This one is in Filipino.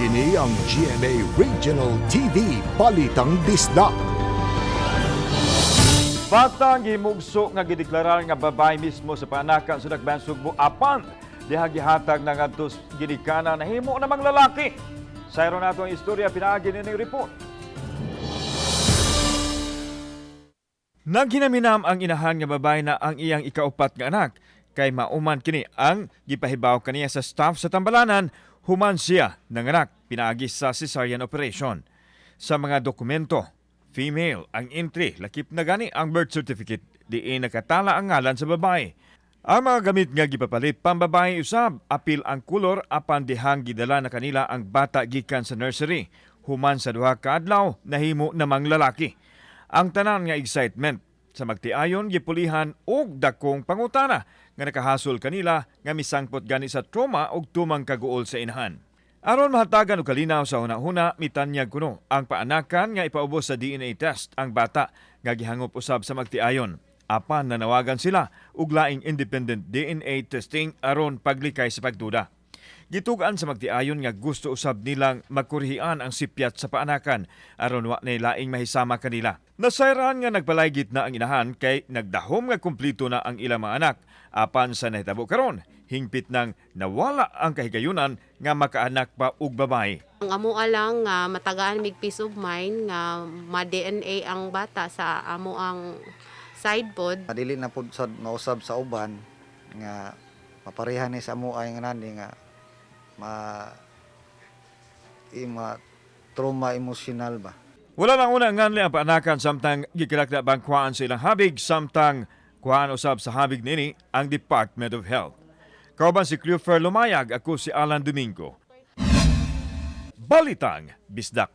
Kini ang GMA Regional TV Balitang Bisdak. Batang himugso nga gideklarar nga babae mismo sa panakan sa Dakbayan Sugbo apan diha gihatag na ngadto ginikanan na himo namang lalaki. Sayro nato ang istorya pinaagi ni report. Naghinaminam ang inahan nga babae na ang iyang ikaupat nga anak kay mauman kini ang gipahibaw kaniya sa staff sa Tambalanan human siya nanganak pinaagi sa cesarean operation. Sa mga dokumento, female ang entry, lakip na gani ang birth certificate, diin nakatala ang ngalan sa babae. Ang mga gamit nga gipapalit pambabae usab, apil ang kulor apan dihang gidala na kanila ang bata gikan sa nursery. Human sa duha ka adlaw nahimo namang lalaki. Ang tanan nga excitement sa magtiayon gipulihan og dakong pangutana nga nakahasol kanila nga misangpot gani sa trauma og tumang kaguol sa inahan. Aron mahatagan og kalinaw sa hunahuna, mitanyag kuno ang paanakan nga ipaubos sa DNA test ang bata nga gihangop usab sa magtiayon. Apan nanawagan sila og laing independent DNA testing aron paglikay sa pagduda. Gitugan sa magtiayon nga gusto usab nilang makurihian ang sipyat sa paanakan aron wa nay laing mahisama kanila. Nasayran nga nagpalaygit na ang inahan kay nagdahom nga kumplito na ang ilang mga anak. Apan sa nahitabo karon, hingpit nang nawala ang kahigayunan nga makaanak pa og babae. Ang amo lang nga matagaan mig peace of mind nga ma-DNA ang bata sa amo ang sideboard. Dili na pud sad mausab sa uban nga maparehan ni sa amo ay nga nani nga trauma emotional ba. Wala lang una nganli ang paanakan samtang gikilakda bang kuhaan sa ilang habig samtang kuhaan usab sa habig nini ang Department of Health. Kauban si Cleofer Lumayag, ako si Alan Domingo. Balitang Bisdak.